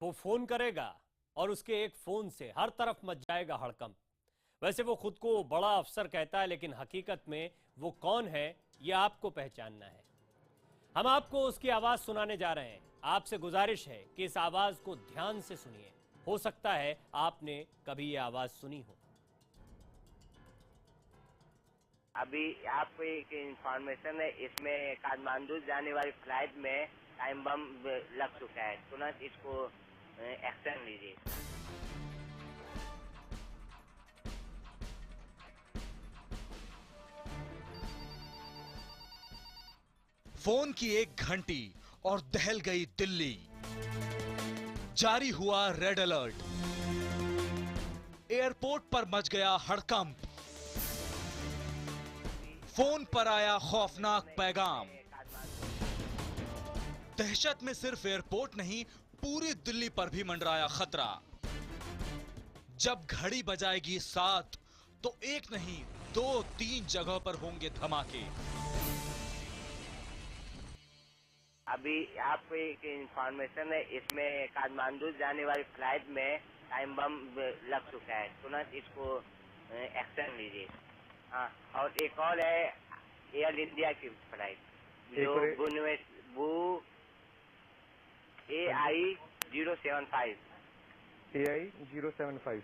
वो फोन करेगा और उसके एक फोन से हर तरफ मच जाएगा हड़कंप। वैसे वो खुद को बड़ा अफसर कहता है, लेकिन हकीकत में वो कौन है ये आपको पहचानना है। हम आपको उसकी आवाज सुनाने जा रहे हैं। आपसे गुजारिश है कि इस आवाज को ध्यान से सुनिए। हो सकता है आपने कभी ये आवाज सुनी हो। अभी आपको एक इंफॉर्मेशन है, इसमें काठमांडू जाने वाली फ्लाइट में टाइम बम लग चुका है। तुरंत इसको एक्शन लीजिए। फोन की एक घंटी और दहल गई दिल्ली। जारी हुआ रेड अलर्ट। एयरपोर्ट पर मच गया हड़कंप। फोन पर आया खौफनाक पैगाम। दहशत में सिर्फ एयरपोर्ट नहीं, पूरी दिल्ली पर भी मंडराया खतरा। जब घड़ी बजाएगी 7 तो एक नहीं 2-3 जगह पर होंगे धमाके। अभी आपको एक इंफॉर्मेशन है, इसमें काठमांडू जाने वाली फ्लाइट में टाइम बम लग चुका है। तुरंत इसको एक्शन लीजिए। हाँ, और एक और है एयर इंडिया की फ्लाइट जो बू AI 075। AI 075।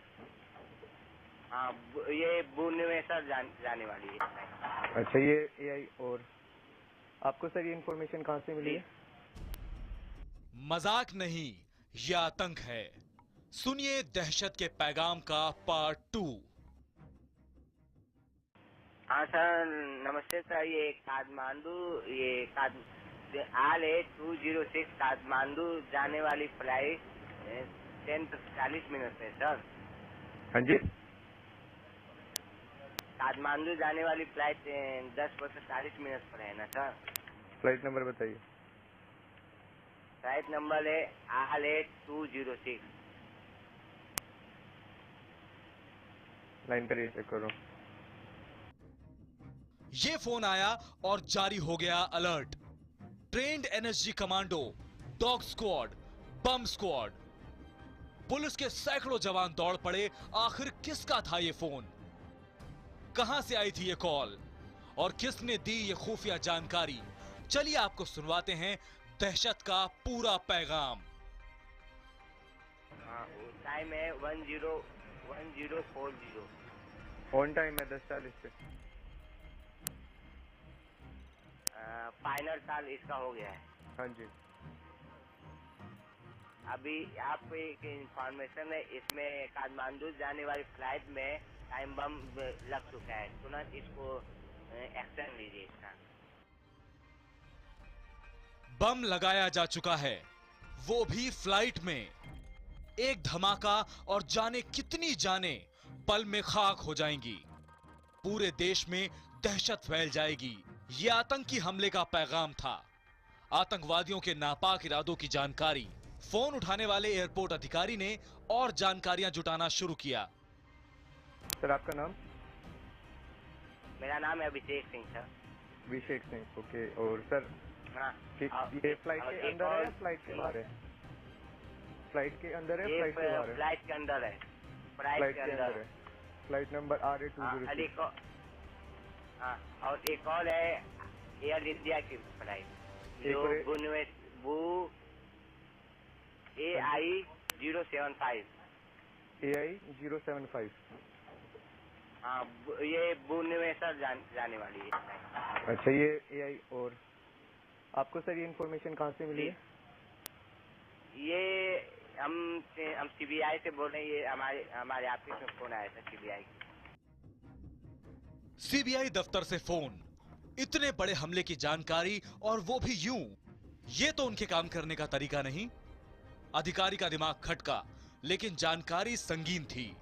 हाँ, ये भुवनेश्वर जाने वाली है। अच्छा, ये AI। और आपको सर ये इन्फॉर्मेशन कहाँ से मिली है? मजाक नहीं, यह आतंक है। सुनिए दहशत के पैगाम का पार्ट 2। हाँ सर, नमस्ते सर। ये काठमांडू RA206 काठमांडू जाने वाली फ्लाइट 10:40 है सर। हाँ जी। काठमांडू जाने वाली फ्लाइट 10:40 पर है ना सर। फ्लाइट नंबर बताइए। फ्लाइट नंबर है RA206। लाइन पर चेक करो। ये फोन आया और जारी हो गया alert. Trend NSG commando, dog squad, बम स्क्वाड, पुलिस के सैकड़ों जवान दौड़ पड़े। आखिर किसका था ये फोन? कहां से आई थी ये कॉल और किसने दी ये खुफिया जानकारी? चलिए आपको सुनवाते हैं दहशत का पूरा पैगाम। हाँ, टाइम है 1040। ऑन टाइम है 10:40 पे। फाइनल साल इसका हो गया है। हाँ जी। अभी आपको एक इंफॉर्मेशन है, इसमें काठमांडू जाने वाली फ्लाइट में टाइम बम लग चुका है। तुरंत इसको एक्शन लीजिए इसका। बम लगाया जा चुका है, वो भी फ्लाइट में। एक धमाका और जाने कितनी जाने पल में खाक हो जाएंगी। पूरे देश में दहशत फैल जाएगी। यह आतंकी हमले का पैगाम था। आतंकवादियों के नापाक इरादों की जानकारी फोन उठाने वाले एयरपोर्ट अधिकारी ने और जानकारियां जुटाना शुरू किया। सर आपका नाम? मेरा नाम है अभिषेक सिंह सर। अभिषेक सिंह, ओके। और सर हाँ, ये फ्लाइट के अंदर है या फ्लाइट के बाहर है? फ्लाइट के अंदर है, फ्लाइट के बाहर है? फ्लाइट के अंदर है। फ्लाइट के अंदर है। Flight number RA206। हाँ, और एक और है एयर इंडिया की फ्लाइट जो AI 075। AI 075। हाँ, ये भुवनेश्वर जाने वाली है। अच्छा, ये AI। और आपको सर ये इन्फॉर्मेशन कहाँ से मिली है? ये हम CBI से बोल रहे हैं। ये हमारे ऑफिस में फोन आया था CBI की। सीबीआई दफ्तर से फोन, इतने बड़े हमले की जानकारी और वो भी यूं। ये तो उनके काम करने का तरीका नहीं। अधिकारी का दिमाग खटका, लेकिन जानकारी संगीन थी,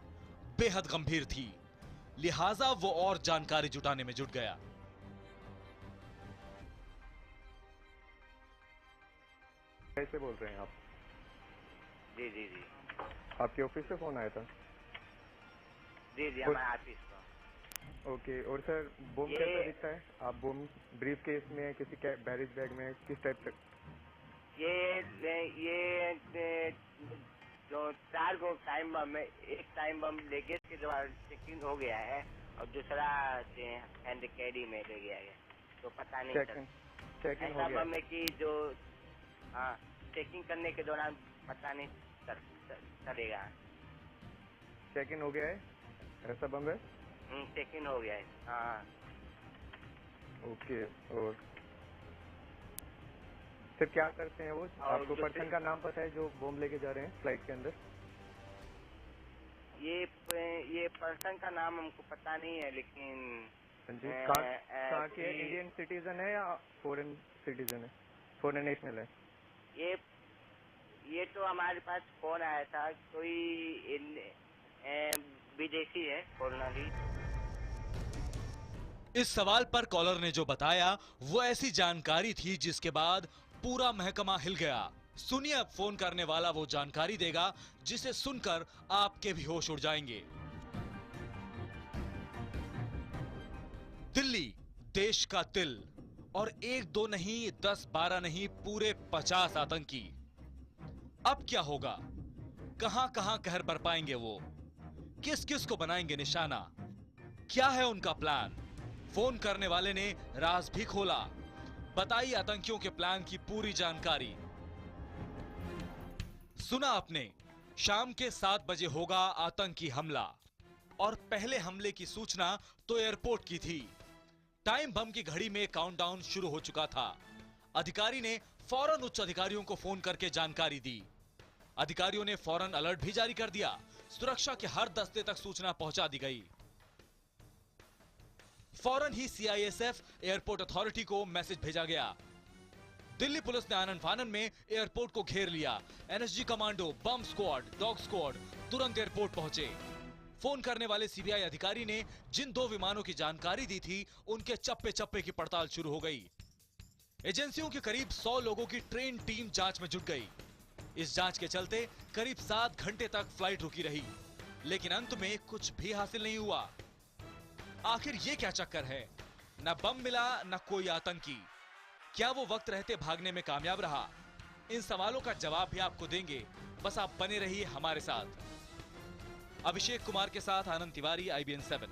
बेहद गंभीर थी। लिहाजा वो और जानकारी जुटाने में जुट गया। कैसे बोल रहे हैं आप? जी जी जी आपके ऑफिस से फोन आया था? जी जी, हमारे ऑफिस का। ओके। और सर बम कैसा दिखता है? आप बम ब्रीफ केस में, किसी बैरेज बैग में, किस टाइप से? ये जो 4 गो टाइम बम है, एक टाइम बम लेगेज के द्वारा चेकिंग हो गया है और दूसरा हैंड कैरी में ले गया है, तो पता नहीं सर। चेकिंग हो ऐसा गया बम है कि जो चेकिंग करने के दौरान पता नहीं चलेगा। चेकिंग हो गया है, ऐसा बम है। चेकिंग हो गया है, हाँ। ओके, और फिर क्या करते हैं वो? आपको पर्सन का नाम पता है जो बम लेके जा रहे हैं फ्लाइट के अंदर? ये पर्सन का नाम हमको पता नहीं है, लेकिन कहाँ के है? इंडियन सिटीजन है या फॉरेन सिटीजन है, फॉरेन नेशनल है? ये तो हमारे पास फोन आया था, कोई विदेशी है, फॉरेनर। इस सवाल पर कॉलर ने जो बताया वो ऐसी जानकारी थी जिसके बाद पूरा महकमा हिल गया। सुनिए, अब फोन करने वाला वो जानकारी देगा जिसे सुनकर आपके भी होश उड़ जाएंगे। दिल्ली देश का दिल, और 1-2 नहीं, 10-12 नहीं, पूरे 50 आतंकी। अब क्या होगा? कहां-कहां कहर बरपाएंगे वो? किस-किस को बनाएंगे निशाना? क्या है उनका प्लान? फोन करने वाले ने राज भी खोला। बताई आतंकियों के प्लान की पूरी जानकारी। सुना आपने, शाम के 7 बजे होगा आतंकी हमला, और पहले हमले की सूचना तो एयरपोर्ट की थी। टाइम बम की घड़ी में काउंटडाउन शुरू हो चुका था। अधिकारी ने फौरन उच्च अधिकारियों को फोन करके जानकारी दी। अधिकारियों ने फौरन अलर्ट भी जारी कर दिया। सुरक्षा के हर दस्ते तक सूचना पहुंचा दी गई। फौरन ही CISF एयरपोर्ट अथॉरिटी को मैसेज भेजा गया। दिल्ली पुलिस ने आनन फानन में एयरपोर्ट को घेर लिया। NSG कमांडो, बम स्क्वाड, डॉग स्क्वाड तुरंत एयरपोर्ट पहुंचे। फोन करने वाले CBI अधिकारी ने जिन 2 विमानों की जानकारी दी थी, उनके चप्पे चप्पे की पड़ताल शुरू हो गई। एजेंसियों के करीब 100 लोगों की ट्रेन टीम जांच में जुट गई। इस जांच के चलते करीब 7 घंटे तक फ्लाइट रुकी रही, लेकिन अंत में कुछ भी हासिल नहीं हुआ। आखिर ये क्या चक्कर है? न बम मिला, न कोई आतंकी। क्या वो वक्त रहते भागने में कामयाब रहा? इन सवालों का जवाब भी आपको देंगे, बस आप बने रहिए हमारे साथ। अभिषेक कुमार के साथ आनंद तिवारी, IBN 7।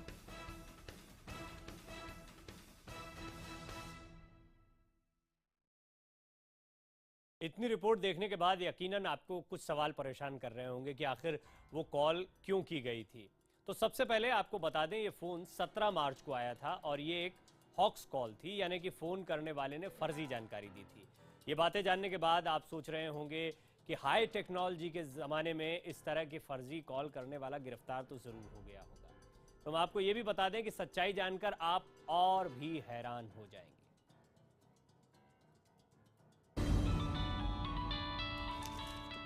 इतनी रिपोर्ट देखने के बाद यकीनन आपको कुछ सवाल परेशान कर रहे होंगे कि आखिर वो कॉल क्यों की गई थी। तो सबसे पहले आपको बता दें, ये फ़ोन 17 मार्च को आया था और ये एक हॉक्स कॉल थी, यानी कि फ़ोन करने वाले ने फर्जी जानकारी दी थी। ये बातें जानने के बाद आप सोच रहे होंगे कि हाई टेक्नोलॉजी के ज़माने में इस तरह की फर्जी कॉल करने वाला गिरफ्तार तो ज़रूर हो गया होगा। तो हम आपको ये भी बता दें कि सच्चाई जानकर आप और भी हैरान हो जाएंगे।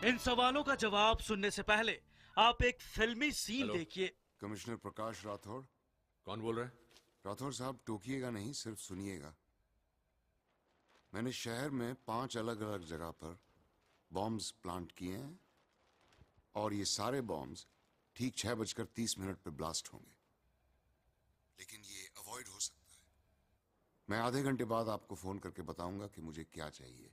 इन सवालों का जवाब सुनने से पहले आप एक फिल्मी सीन देखिए। कमिश्नर प्रकाश राठौड़। कौन बोल रहे हैं? राठौड़ साहब, टोकिएगा नहीं, सिर्फ सुनिएगा। मैंने शहर में 5 अलग अलग जगह पर बॉम्ब्स प्लांट किए हैं और ये सारे बॉम्ब्स ठीक 6:30 पे ब्लास्ट होंगे, लेकिन ये अवॉइड हो सकता है। मैं आधे घंटे बाद आपको फोन करके बताऊंगा कि मुझे क्या चाहिए,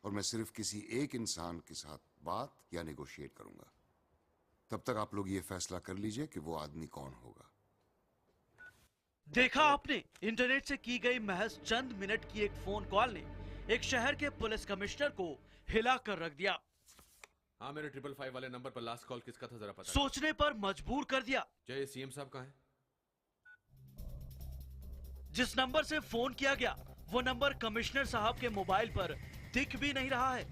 और मैं सिर्फ किसी एक इंसान के साथ बात या नेगोशिएट करूंगा। तब तक आप लोग ये फैसला कर लीजिए कि वो आदमी कौन होगा। देखा आपने, इंटरनेट से की गई महज चंद मिनट की एक फोन कॉल ने एक शहर के पुलिस कमिश्नर को हिला कर रख दिया। हाँ, मेरे 555 वाले नंबर पर लास्ट कॉल किसका था जरा पता? सोचने पर मजबूर कर दिया। जय CM साहब कहाँ हैं? जिस नंबर से फोन किया गया वो नंबर कमिश्नर साहब के मोबाइल पर दिख भी नहीं रहा है।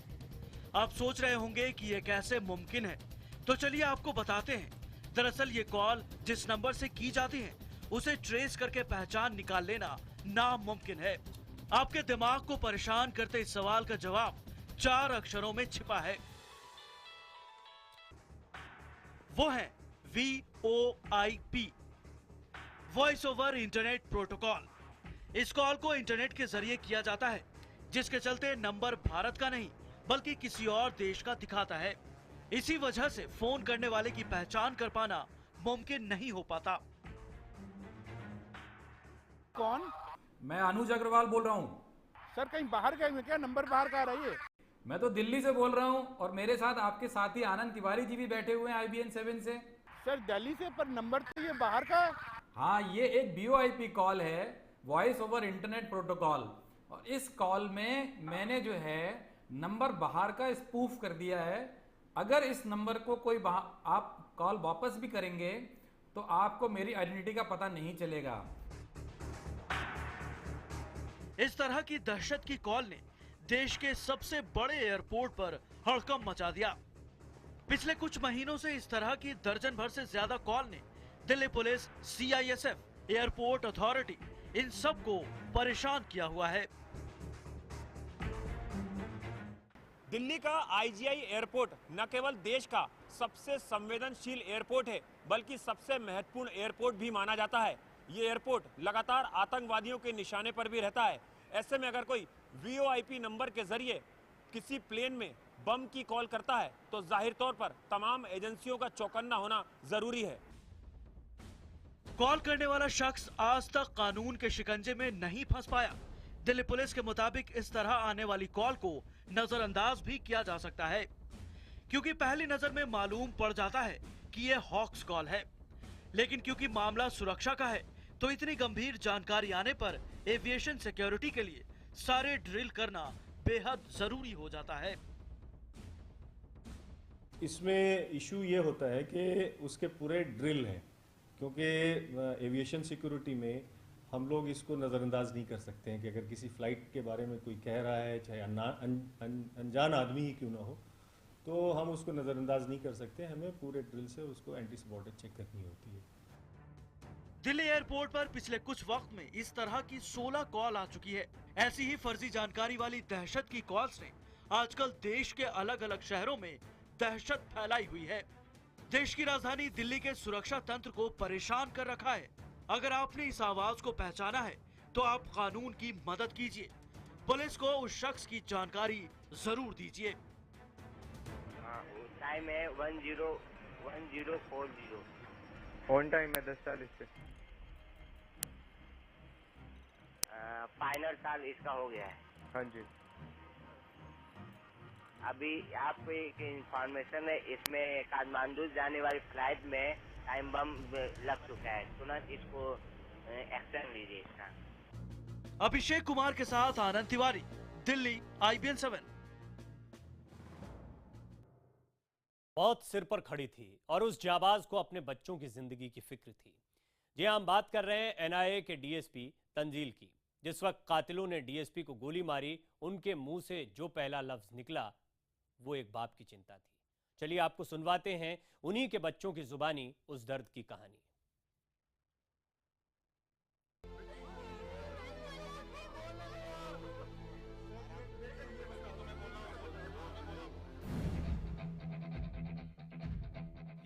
आप सोच रहे होंगे कि ये कैसे मुमकिन है, तो चलिए आपको बताते हैं। दरअसल ये कॉल जिस नंबर से की जाती है उसे ट्रेस करके पहचान निकाल लेना नामुमकिन है। आपके दिमाग को परेशान करते इस सवाल का जवाब 4 अक्षरों में छिपा है। वो है VoIP, voice over internet protocol. इस कॉल को इंटरनेट के जरिए किया जाता है, जिसके चलते नंबर भारत का नहीं बल्कि किसी और देश का दिखाता है। इसी वजह से फोन करने वाले की पहचान कर पाना मुमकिन नहीं हो पाता। कौन? मैं अनुज अग्रवाल बोल रहा हूँ। सर कहीं बाहर गए हैं क्या? नंबर बाहर का आ रही है। मैं तो दिल्ली से बोल रहा हूँ और मेरे साथ आपके साथी आनंद तिवारी जी भी बैठे हुए हैं IBN 7 से। सर दिल्ली से, पर नंबर तो ये बाहर का है। हाँ, ये एक VoIP कॉल है, वॉइस ओवर इंटरनेट प्रोटोकॉल, और इस कॉल में मैंने जो है नंबर बाहर का स्पूफ कर दिया है। अगर इस नंबर को कोई आप कॉल वापस भी करेंगे तो आपको मेरी आइडेंटिटी का पता नहीं चलेगा। इस तरह की दहशत की कॉल ने देश के सबसे बड़े एयरपोर्ट पर हड़कंप मचा दिया। पिछले कुछ महीनों से इस तरह की दर्जन भर से ज्यादा कॉल ने Delhi police, CISF, airport authority, इन सबको परेशान किया हुआ है। दिल्ली का IGI एयरपोर्ट न केवल देश का सबसे संवेदनशील एयरपोर्ट है, बल्कि सबसे महत्वपूर्ण एयरपोर्ट भी माना जाता है। ये एयरपोर्ट लगातार आतंकवादियों के निशाने पर भी रहता है। ऐसे में अगर कोई VoIP नंबर के जरिए किसी प्लेन में बम की कॉल करता है तो जाहिर तौर पर तमाम एजेंसियों का चौकन्ना होना जरूरी है। कॉल करने वाला शख्स आज तक कानून के शिकंजे में नहीं फंस पाया। दिल्ली पुलिस के मुताबिक इस तरह आने वाली कॉल को नजरअंदाज भी किया जा सकता है, क्योंकि पहली नजर में मालूम पड़ जाता है कि यह हॉक्स कॉल है। लेकिन क्योंकि मामला सुरक्षा का है तो इतनी गंभीर जानकारी आने पर एविएशन सिक्योरिटी के लिए सारे ड्रिल करना बेहद जरूरी हो जाता है। इसमें इशू ये होता है कि उसके पूरे ड्रिल हैं, क्योंकि एविएशन सिक्योरिटी में हम लोग इसको नज़रअंदाज नहीं कर सकते हैं कि अगर किसी फ़्लाइट के बारे में कोई कह रहा है, चाहे अनजान आदमी ही क्यों ना हो, तो हम उसको नज़रअंदाज नहीं कर सकते। हमें पूरे ड्रिल से उसको एंटी सबॉर्टेज चेक करनी होती है। दिल्ली एयरपोर्ट पर पिछले कुछ वक्त में इस तरह की 16 कॉल आ चुकी है। ऐसी ही फर्जी जानकारी वाली दहशत की कॉल्स ने आजकल देश के अलग अलग शहरों में दहशत फैलाई हुई है। देश की राजधानी दिल्ली के सुरक्षा तंत्र को परेशान कर रखा है। अगर आपने इस आवाज को पहचाना है तो आप कानून की मदद कीजिए, पुलिस को उस शख्स की जानकारी जरूर दीजिए। टाइम है 1040। ऑन टाइम है 10:40 पे। फाइनल साल इसका हो गया है। हाँ जी। अभी आपको एक इंफॉर्मेशन है, इसमें काठमांडू जाने वाली फ्लाइट में टाइम बम लग चुका है। तुरंत इसको एक्शन लीजिए इसका। अभिषेक कुमार के साथ आनंद तिवारी, दिल्ली, IBN 7। मौत सिर पर खड़ी थी और उस जाबाज को अपने बच्चों की जिंदगी की फिक्र थी। जी हम बात कर रहे हैं NIA के DSP तंजील की। जिस वक्त कातिलों ने DSP को गोली मारी, उनके मुंह से जो पहला लफ्ज निकला वो एक बाप की चिंता थी। चलिए आपको सुनवाते हैं उन्हीं के बच्चों की जुबानी उस दर्द की कहानी।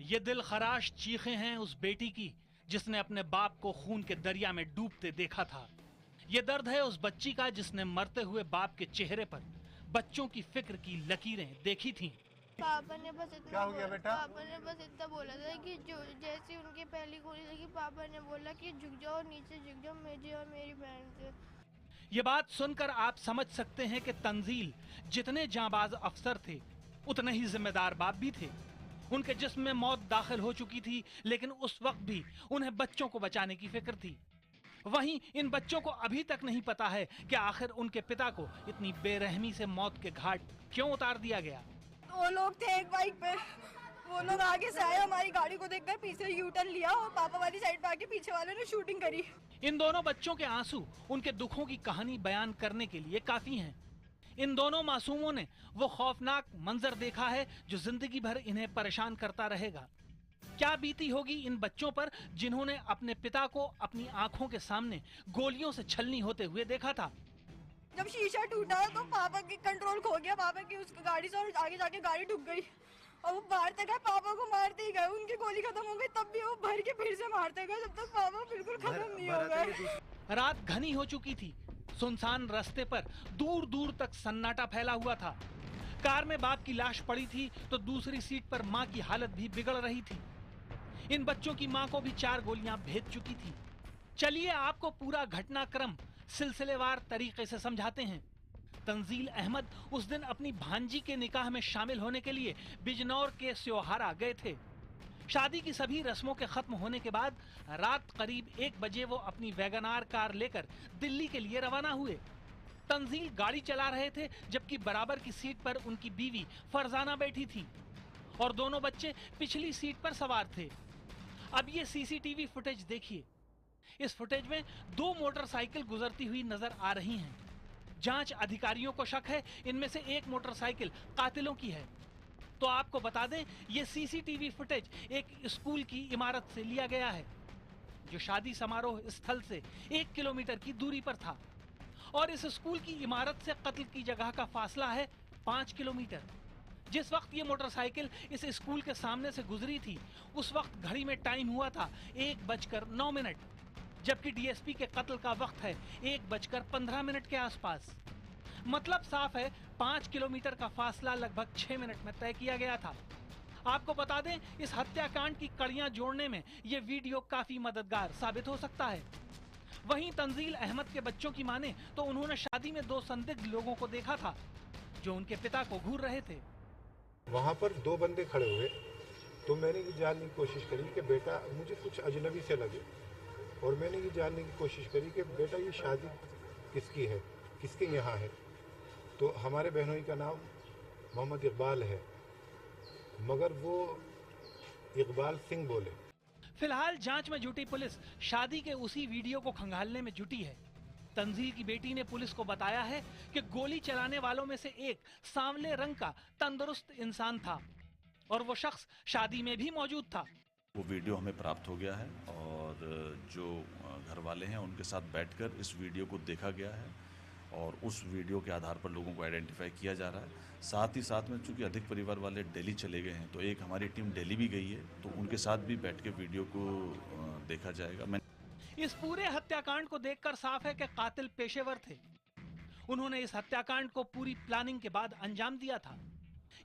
ये दिल खराश चीखें हैं उस बेटी की जिसने अपने बाप को खून के दरिया में डूबते देखा था। ये दर्द है उस बच्ची का जिसने मरते हुए बाप के चेहरे पर बच्चों की फिक्र की लकीरें देखी थीं। पापा ने बस इतना क्या हो गया बेटा? पापा ने बस इतना बोला था कि जो जैसे उनकी पहली गोली लगी, पापा ने बोला कि झुक जाओ, नीचे झुक जाओ मुझे और मेरी बहन से। ये बात सुनकर आप समझ सकते हैं कि तंजील जितने जांबाज अफसर थे उतने ही जिम्मेदार बाप भी थे। उनके जिस्म में मौत दाखिल हो चुकी थी, लेकिन उस वक्त भी उन्हें बच्चों को बचाने की फिक्र थी। वहीं इन बच्चों को अभी तक नहीं पता है कि आखिर उनके पिता को इतनी बेरहमी से मौत के घाट क्यों उतार दिया गया। वो लोग थे एक बाइक पे, वो लोग आगे से आए, हमारी गाड़ी को देखकर पीछे यू टर्न लिया और पापा वाली साइड पे आके पीछे वाले ने शूटिंग करी। इन दोनों बच्चों के आंसू उनके दुखों की कहानी बयान करने के लिए काफी हैं। इन दोनों मासूमों ने वो खौफनाक मंजर देखा है जो जिंदगी भर इन्हें परेशान करता रहेगा। क्या बीती होगी इन बच्चों पर जिन्होंने अपने पिता को अपनी आंखों के सामने गोलियों से छलनी होते हुए देखा था। जब शीशा टूटा तो पापा की कंट्रोल खो गया, पापा की उस गाड़ी से, और आगे जाके गाड़ी डूब गई और वो मारते गए, पापा को मारते ही गए। उनकी गोली खत्म हो गई तब भी वो भर के फिर से मारते गए जब तक पापा बिल्कुल खत्म नहीं हो गए। रात घनी हो चुकी थी। सुनसान रास्ते पर दूर दूर तक सन्नाटा फैला हुआ था। कार में बाप की लाश पड़ी थी तो दूसरी सीट पर माँ की हालत भी बिगड़ रही थी। इन बच्चों की माँ को भी 4 गोलियां भेद चुकी थी। चलिए आपको पूरा घटनाक्रम सिलसिलेवार तरीके से समझाते हैं। तंजील अहमद उस दिन अपनी भांजी के निकाह में शामिल होने के लिए बिजनौर के स्योहारा गए थे। शादी की सभी रस्मों के खत्म होने के बाद रात करीब 1 बजे वो अपनी वैगनार कार लेकर दिल्ली के लिए रवाना हुए। तंजील गाड़ी चला रहे थे, जबकि बराबर की सीट पर उनकी बीवी फरजाना बैठी थी और दोनों बच्चे पिछली सीट पर सवार थे। अब ये सीसीटीवी फुटेज देखिए। इस फुटेज में 2 मोटरसाइकिल गुजरती हुई नजर आ रही हैं। जांच अधिकारियों को शक है इनमें से एक मोटरसाइकिल कातिलों की है। तो आपको बता दें, ये सीसीटीवी फुटेज एक स्कूल की इमारत से लिया गया है, जो शादी समारोह स्थल से 1 किलोमीटर की दूरी पर था, और इस स्कूल की इमारत से कत्ल की जगह का फासला है 5 किलोमीटर। जिस वक्त ये मोटरसाइकिल इस स्कूल के सामने से गुजरी थी, उस वक्त घड़ी में टाइम हुआ था 1:09, जबकि डीएसपी के कत्ल का वक्त है 1:15 के आसपास। मतलब साफ है 5 किलोमीटर का फासला लगभग 6 मिनट में तय किया गया था। आपको बता दें, इस हत्याकांड की कड़ियां जोड़ने में ये वीडियो काफी मददगार साबित हो सकता है। वहीं तंजील अहमद के बच्चों की माने तो उन्होंने शादी में 2 संदिग्ध लोगों को देखा था, जो उनके पिता को घूर रहे थे। वहाँ पर 2 बंदे खड़े हुए, तो मैंने ये जानने की कोशिश करी कि बेटा, मुझे कुछ अजनबी से लगे, और मैंने ये जानने की कोशिश करी कि बेटा ये शादी किसकी है, किसके यहाँ है। तो हमारे बहनोई का नाम मोहम्मद इकबाल है, मगर वो इकबाल सिंह बोले। फिलहाल जांच में जुटी पुलिस शादी के उसी वीडियो को खंगालने में जुटी है। तंजील की बेटी ने पुलिस को बताया है कि गोली चलाने वालों में से एक सांवले रंग का तंदुरुस्त इंसान था और वो शख्स शादी में भी मौजूद था। वो वीडियो हमें प्राप्त हो गया है और जो घर वाले हैं उनके साथ बैठकर इस वीडियो को देखा गया है और उस वीडियो के आधार पर लोगों को आइडेंटिफाई किया जा रहा है। साथ ही साथ में चूंकि अधिक परिवार वाले दिल्ली चले गए हैं, तो एक हमारी टीम दिल्ली भी गई है, तो उनके साथ भी बैठ के वीडियो को देखा जाएगा। इस पूरे हत्याकांड को देखकर साफ है कि कातिल पेशेवर थे। उन्होंने इस हत्याकांड को पूरी प्लानिंग के बाद अंजाम दिया था।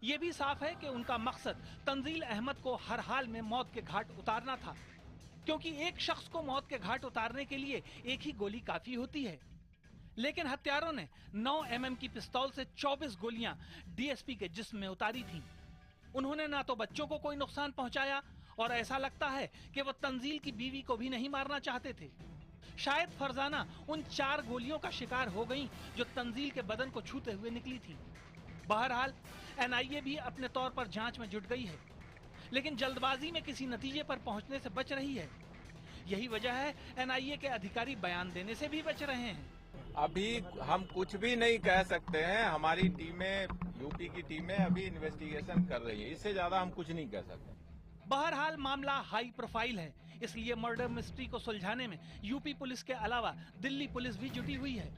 ये भी साफ है कि उनका मकसद तंजील अहमद को हर हाल में मौत के घाट उतारना था, क्योंकि एक शख्स को मौत के घाट उतारने के लिए एक ही गोली काफी होती है। लेकिन हत्यारों ने 9 mm की पिस्तौल से 24 गोलियां डीएसपी के जिस्म में उतारी थी। उन्होंने ना तो बच्चों को कोई नुकसान पहुंचाया और ऐसा लगता है कि वो तंजील की बीवी को भी नहीं मारना चाहते थे। शायद फरजाना उन 4 गोलियों का शिकार हो गई जो तंजील के बदन को छूते हुए निकली थी। बहरहाल एनआईए भी अपने तौर पर जांच में जुट गई है, लेकिन जल्दबाजी में किसी नतीजे पर पहुंचने से बच रही है। यही वजह है एनआईए के अधिकारी बयान देने से भी बच रहे हैं। अभी हम कुछ भी नहीं कह सकते हैं। हमारी टीमें, यूपी की टीमें अभी इन्वेस्टिगेशन कर रही है, इससे ज्यादा हम कुछ नहीं कह सकते। बहरहाल मामला हाई प्रोफाइल है, इसलिए मर्डर मिस्ट्री को सुलझाने में यूपी पुलिस के अलावा दिल्ली पुलिस भी जुटी हुई है।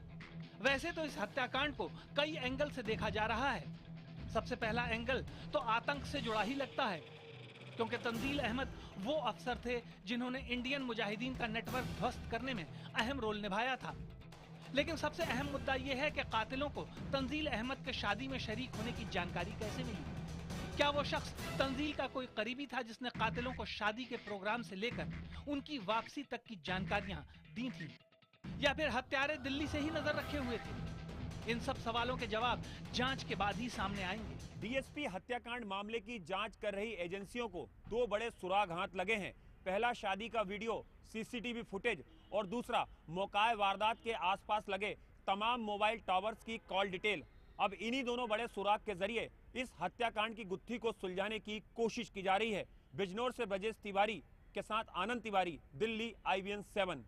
वैसे तो इस हत्याकांड को कई एंगल से देखा जा रहा है। सबसे पहला एंगल तो आतंक से जुड़ा ही लगता है, क्योंकि तंजील अहमद वो अफसर थे जिन्होंने इंडियन मुजाहिदीन का नेटवर्क ध्वस्त करने में अहम रोल निभाया था। लेकिन सबसे अहम मुद्दा यह है कि कातिलों को तंजील अहमद के शादी में शरीक होने की जानकारी कैसे मिली। क्या वो शख्स तंजील का कोई करीबी था जिसने कातिलों को शादी के प्रोग्राम से लेकर उनकी वापसी तक की जानकारियां दी थी, या फिर हत्यारे दिल्ली से ही नजर रखे हुए थे? इन सब सवालों के जवाब जांच के बाद ही सामने आएंगे। डीएसपी हत्याकांड मामले की जांच कर रही एजेंसियों को 2 बड़े सुराग हाथ लगे हैं। पहला शादी का वीडियो, सीसीटीवी फुटेज, और दूसरा मौका वारदात के आसपास लगे तमाम मोबाइल टावर्स की कॉल डिटेल। अब इन्हीं दोनों बड़े सुराग के जरिए इस हत्याकांड की गुत्थी को सुलझाने की कोशिश की जा रही है। बिजनौर से ब्रजेश तिवारी के साथ आनंद तिवारी, दिल्ली, IBN 7।